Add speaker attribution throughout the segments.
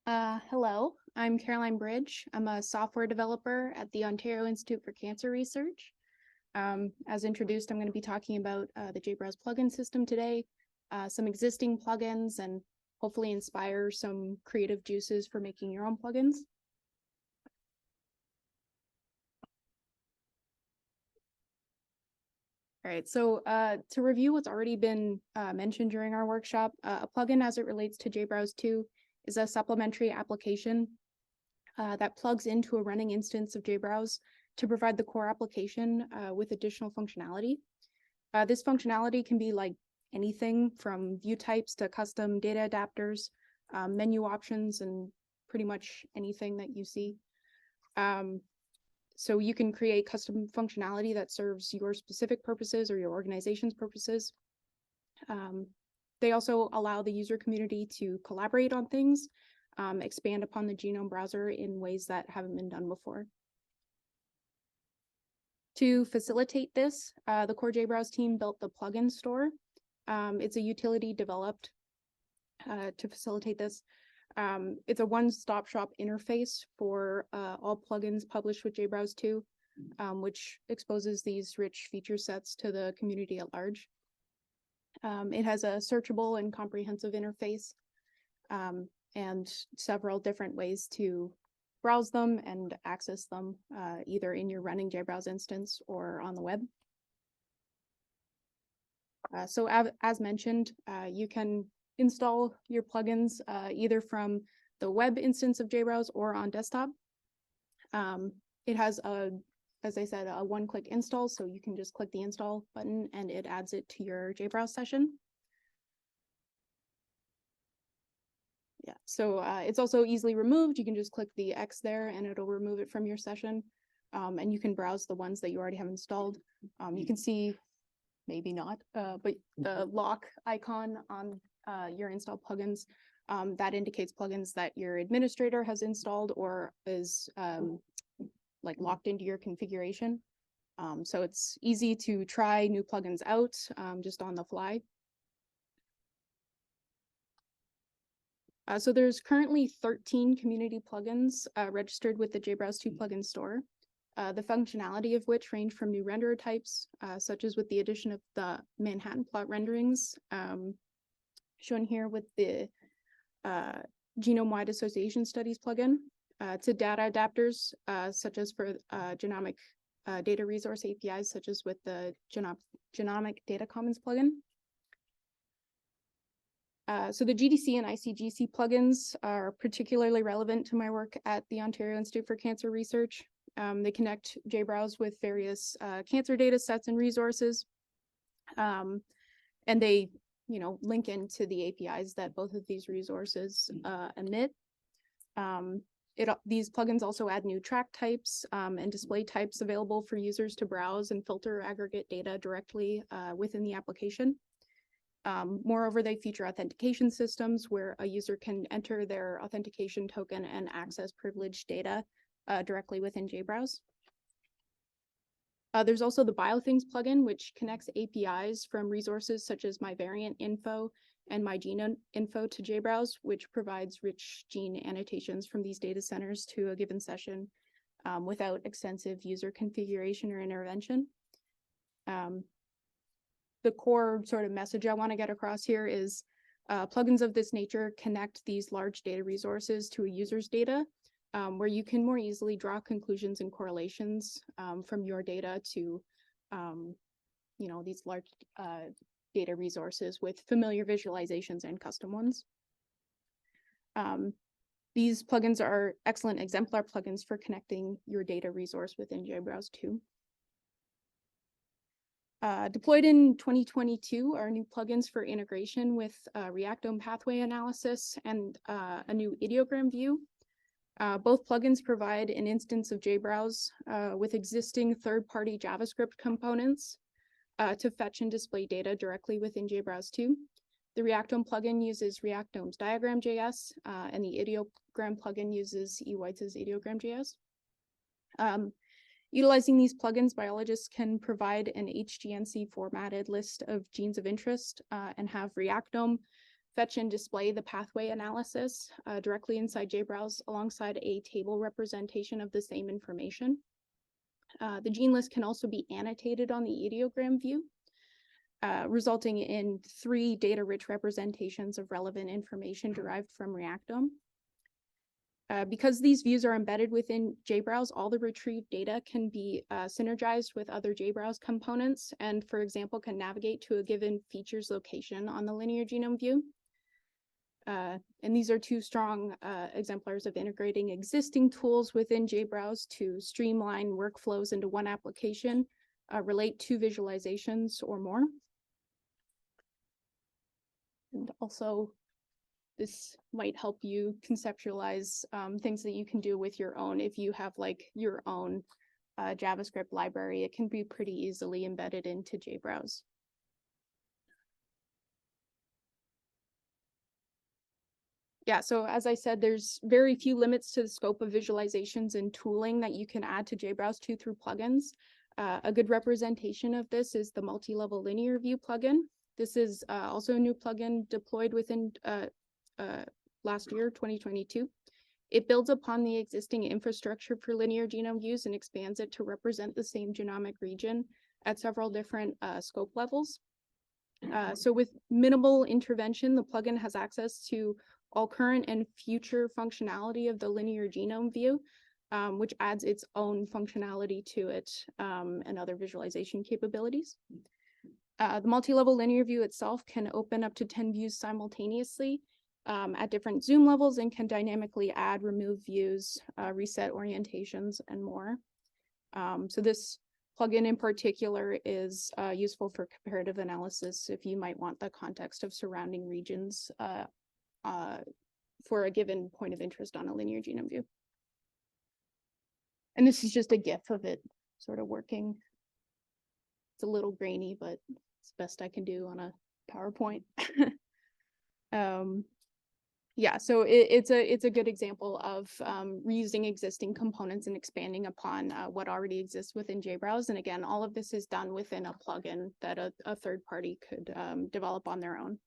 Speaker 1: Hello, I'm Caroline Bridge. I'm a software developer at the Ontario Institute for Cancer Research. As introduced, I'm going to be talking about the JBrowse plugin system today, some existing plugins, and hopefully inspire some creative juices for making your own plugins. All right, so to review what's already been mentioned during our workshop, a plugin as it relates to JBrowse 2 is a supplementary application that plugs into a running instance of JBrowse to provide the core application with additional functionality. This functionality can be like anything from view types to custom data adapters, menu options, and pretty much anything that you see. So you can create custom functionality that serves your specific purposes or your organization's purposes. They also allow the user community to collaborate on things, expand upon the genome browser in ways that haven't been done before. To facilitate this, the core JBrowse team built the plugin store. It's a utility developed to facilitate this. It's a one-stop shop interface for all plugins published with JBrowse 2, which exposes these rich feature sets to the community at large. It has a searchable and comprehensive interface and several different ways to browse them and access them, either in your running JBrowse instance or on the web. So as mentioned, you can install your plugins either from the web instance of JBrowse or on desktop. It has as I said, a one-click install, so you can just click the install button and it adds it to your JBrowse session. Yeah, so it's also easily removed. You can just click the X there and it'll remove it from your session. And you can browse the ones that you already have installed. You can see, maybe not, but the lock icon on your installed plugins, that indicates plugins that your administrator has installed or is like locked into your configuration. So it's easy to try new plugins out just on the fly. So there's currently 13 community plugins registered with the JBrowse 2 plugin store, the functionality of which range from new renderer types, such as with the addition of the Manhattan plot renderings, shown here with the genome-wide association studies plugin, to data adapters, such as for genomic data resource APIs, such as with the Genomic Data Commons plugin. So the GDC and ICGC plugins are particularly relevant to my work at the Ontario Institute for Cancer Research. They connect JBrowse with various cancer data sets and resources. And they, link into the APIs that both of these resources emit. These plugins also add new track types and display types available for users to browse and filter aggregate data directly within the application. Moreover, they feature authentication systems where a user can enter their authentication token and access privileged data directly within JBrowse. There's also the BioThings plugin, which connects APIs from resources such as my variant info and my genome info to JBrowse, which provides rich gene annotations from these data centers to a given session without extensive user configuration or intervention. The core sort of message I want to get across here is plugins of this nature connect these large data resources to a user's data, where you can more easily draw conclusions and correlations from your data to, these large data resources with familiar visualizations and custom ones. These plugins are excellent exemplar plugins for connecting your data resource within JBrowse 2. Deployed in 2022 are new plugins for integration with Reactome pathway analysis and a new ideogram view. Both plugins provide an instance of JBrowse with existing third-party JavaScript components to fetch and display data directly within JBrowse 2. The Reactome plugin uses Reactome's diagram.js, and the ideogram plugin uses eWeitz's ideogram.js. Utilizing these plugins, biologists can provide an HGNC formatted list of genes of interest and have Reactome fetch and display the pathway analysis directly inside JBrowse alongside a table representation of the same information. The gene list can also be annotated on the ideogram view, resulting in 3 data-rich representations of relevant information derived from Reactome. Because these views are embedded within JBrowse, all the retrieved data can be synergized with other JBrowse components and, for example, can navigate to a given feature's location on the linear genome view. And these are 2 strong exemplars of integrating existing tools within JBrowse to streamline workflows into one application, relate 2 visualizations or more. And also, this might help you conceptualize things that you can do with your own. If you have like your own JavaScript library, it can be pretty easily embedded into JBrowse. Yeah, so as I said, there's very few limits to the scope of visualizations and tooling that you can add to JBrowse 2 through plugins. A good representation of this is the multi-level linear view plugin. This is also a new plugin deployed within last year, 2022. It builds upon the existing infrastructure for linear genome views and expands it to represent the same genomic region at several different scope levels. So with minimal intervention, the plugin has access to all current and future functionality of the linear genome view, which adds its own functionality to it and other visualization capabilities. The multi-level linear view itself can open up to 10 views simultaneously at different zoom levels and can dynamically add, remove views, reset orientations, and more. So this plugin in particular is useful for comparative analysis if you might want the context of surrounding regions for a given point of interest on a linear genome view. And this is just a GIF of it sort of working. It's a little grainy, but it's the best I can do on a PowerPoint. Yeah, so it's a good example of reusing existing components and expanding upon what already exists within JBrowse. And again, all of this is done within a plugin that a third party could develop on their own.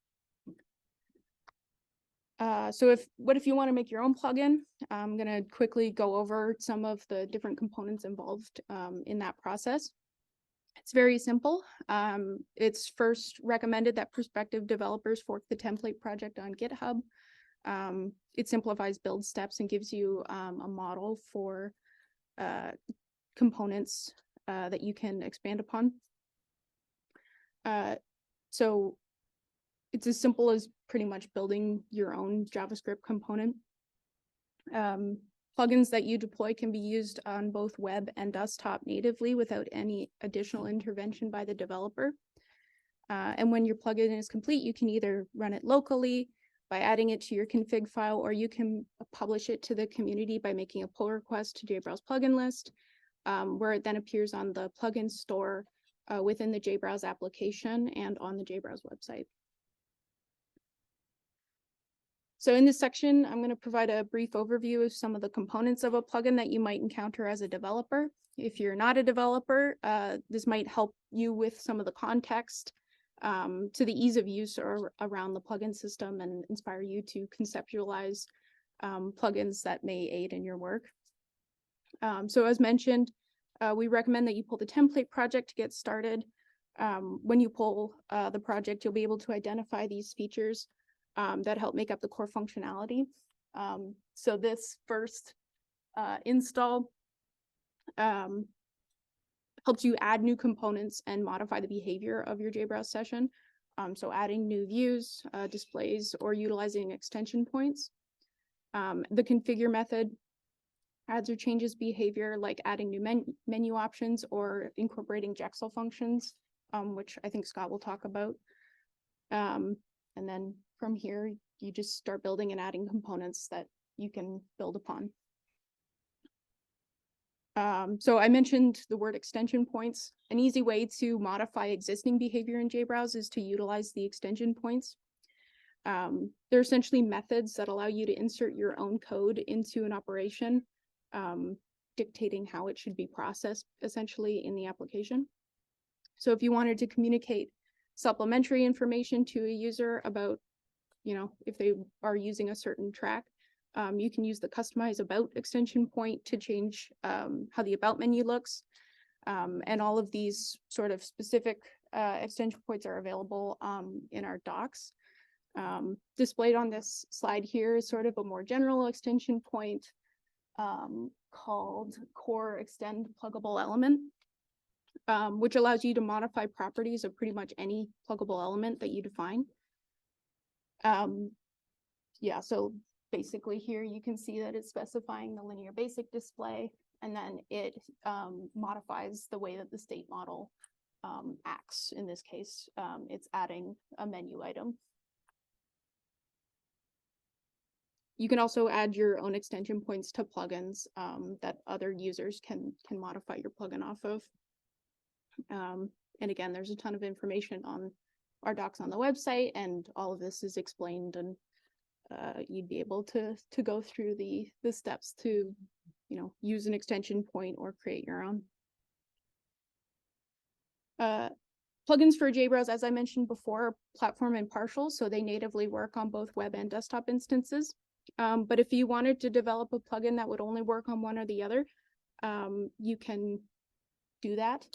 Speaker 1: So what if you want to make your own plugin? I'm going to quickly go over some of the different components involved in that process. It's very simple. It's first recommended that prospective developers fork the template project on GitHub. It simplifies build steps and gives you a model for components that you can expand upon. So it's as simple as pretty much building your own JavaScript component. Plugins that you deploy can be used on both web and desktop natively without any additional intervention by the developer. And when your plugin is complete, you can either run it locally by adding it to your config file, or you can publish it to the community by making a pull request to JBrowse plugin list, where it then appears on the plugin store within the JBrowse application and on the JBrowse website. So in this section, I'm going to provide a brief overview of some of the components of a plugin that you might encounter as a developer. If you're not a developer, this might help you with some of the context to the ease of use or around the plugin system and inspire you to conceptualize plugins that may aid in your work. So as mentioned, we recommend that you pull the template project to get started. When you pull the project, you'll be able to identify these features that help make up the core functionality. So this first install helps you add new components and modify the behavior of your JBrowse session. So adding new views, displays, or utilizing extension points. The configure method adds or changes behavior, like adding new menu options or incorporating Jexel functions, which I think Scott will talk about. And then from here, you just start building and adding components that you can build upon. So I mentioned the word extension points. An easy way to modify existing behavior in JBrowse is to utilize the extension points. They're essentially methods that allow you to insert your own code into an operation, dictating how it should be processed essentially in the application. So if you wanted to communicate supplementary information to a user about you know, if they are using a certain track. You can use the customize about extension point to change how the about menu looks. And all of these sort of specific extension points are available in our docs. Displayed on this slide here is sort of a more general extension point called core extend pluggable element, which allows you to modify properties of pretty much any pluggable element that you define. Yeah, so basically here you can see that it's specifying the linear basic display, and then it modifies the way that the state model acts. In this case, it's adding a menu item. You can also add your own extension points to plugins that other users can modify your plugin off of. And again, there's a ton of information on our docs on the website, and all of this is explained, and you'd be able to go through the steps to, you know, use an extension point or create your own. Plugins for JBrowse, as I mentioned before, are platform and partial, so they natively work on both web and desktop instances. But if you wanted to develop a plugin that would only work on one or the other, you can do that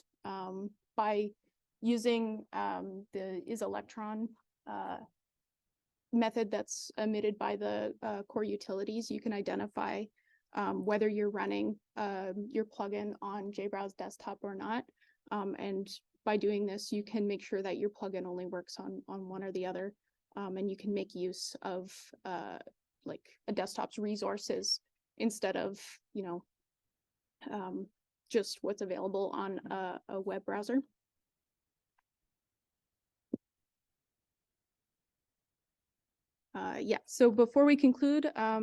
Speaker 1: by using the iselectron method that's emitted by the core utilities. You can identify whether you're running your plugin on JBrowse desktop or not. And by doing this, you can make sure that your plugin only works on one or the other. And you can make use of like a desktop's resources instead of, you know, just what's available on a web browser. Yeah, so before we conclude, I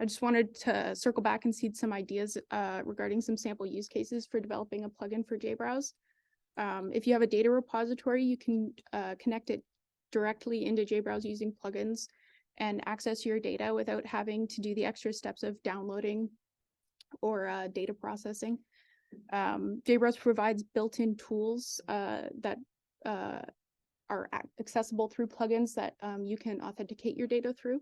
Speaker 1: just wanted to circle back and seed some ideas regarding some sample use cases for developing a plugin for JBrowse. If you have a data repository, you can connect it directly into JBrowse using plugins and access your data without having to do the extra steps of downloading or data processing. JBrowse provides built-in tools that are accessible through plugins that you can authenticate your data through.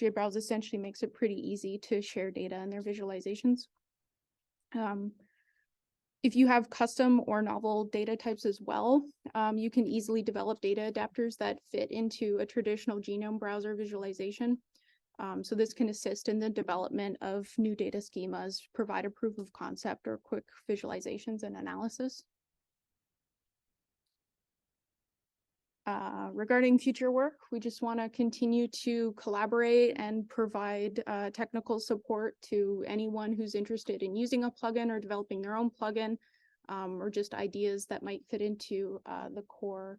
Speaker 1: JBrowse essentially makes it pretty easy to share data and their visualizations. If you have custom or novel data types as well, you can easily develop data adapters that fit into a traditional genome browser visualization. So this can assist in the development of new data schemas, provide a proof of concept or quick visualizations and analysis. Regarding future work, we just want to continue to collaborate and provide technical support to anyone who's interested in using a plugin or developing their own plugin, or just ideas that might fit into the core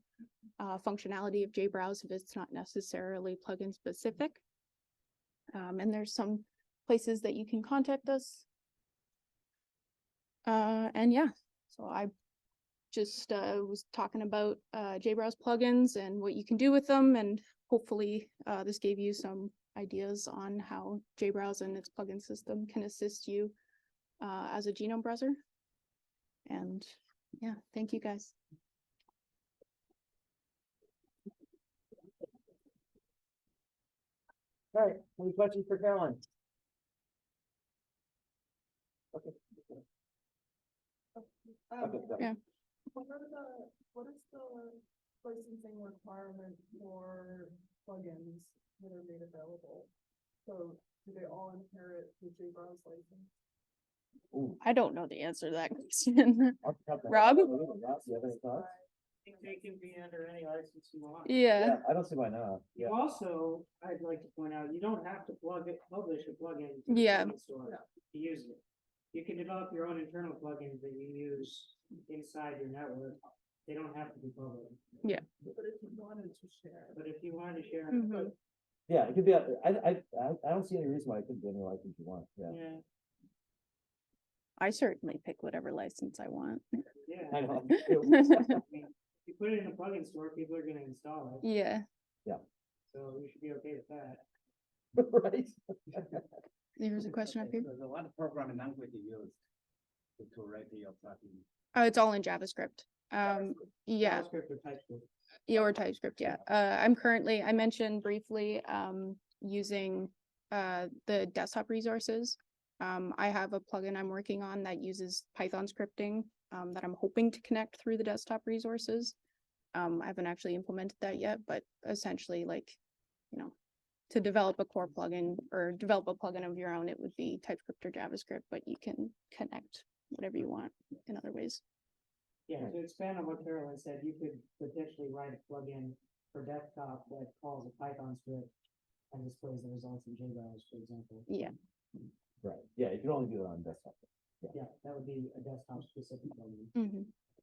Speaker 1: functionality of JBrowse if it's not necessarily plugin specific. And there's some places that you can contact us. And yeah, so I just was talking about JBrowse plugins and what you can do with them, and hopefully this gave you some ideas on how JBrowse and its plugin system can assist you as a genome browser. And yeah, thank you guys.
Speaker 2: All right, any questions for Caroline? Okay.
Speaker 1: Yeah.
Speaker 3: What is the licensing requirement for plugins that are made available? So do they all inherit the JBrowse license?
Speaker 2: Ooh.
Speaker 1: I don't know the answer to that question. Rob?
Speaker 2: Rob, you have any thoughts?
Speaker 4: They can be under any license you want.
Speaker 1: Yeah.
Speaker 2: I don't see why not. Yeah.
Speaker 4: Also, I'd like to point out, you don't have to publish a plugin to the
Speaker 1: Yeah.
Speaker 4: plugin store to use it. You can develop your own internal plugins that you use inside your network. They don't have to be public.
Speaker 1: Yeah.
Speaker 3: But if you wanted to share.
Speaker 4: But if you wanted to share,
Speaker 1: Mhm.
Speaker 2: Yeah, it could be. I don't see any reason why it couldn't be any license you want. Yeah.
Speaker 4: yeah,
Speaker 1: I certainly pick whatever license I want.
Speaker 4: yeah.
Speaker 2: I know.
Speaker 4: I mean, if you put it in a plugin store, people are gonna install it,
Speaker 1: Yeah.
Speaker 4: so you should be okay with that.
Speaker 2: Right.
Speaker 1: There's a question up here.
Speaker 5: So what programming language you use to write your plugin?
Speaker 1: Oh, it's all in JavaScript. Yeah.
Speaker 4: JavaScript or TypeScript.
Speaker 1: Yeah, or TypeScript, yeah. I'm currently, I mentioned briefly, using, the desktop resources. I have a plugin I'm working on that uses Python scripting, that I'm hoping to connect through the desktop resources. I haven't actually implemented that yet, but essentially like, you know, to develop a core plugin or develop a plugin of your own, it would be TypeScript or JavaScript, but you can connect whatever you want in other ways.
Speaker 4: Yeah, to expand on what Carolyn said, you could potentially write a plugin for desktop that calls a Python script and displays the results in JBrowse, for example.
Speaker 1: Yeah.
Speaker 2: Right, yeah, you can only do it on desktop.
Speaker 4: Yeah, that would be a desktop specific plugin.
Speaker 1: Mhm.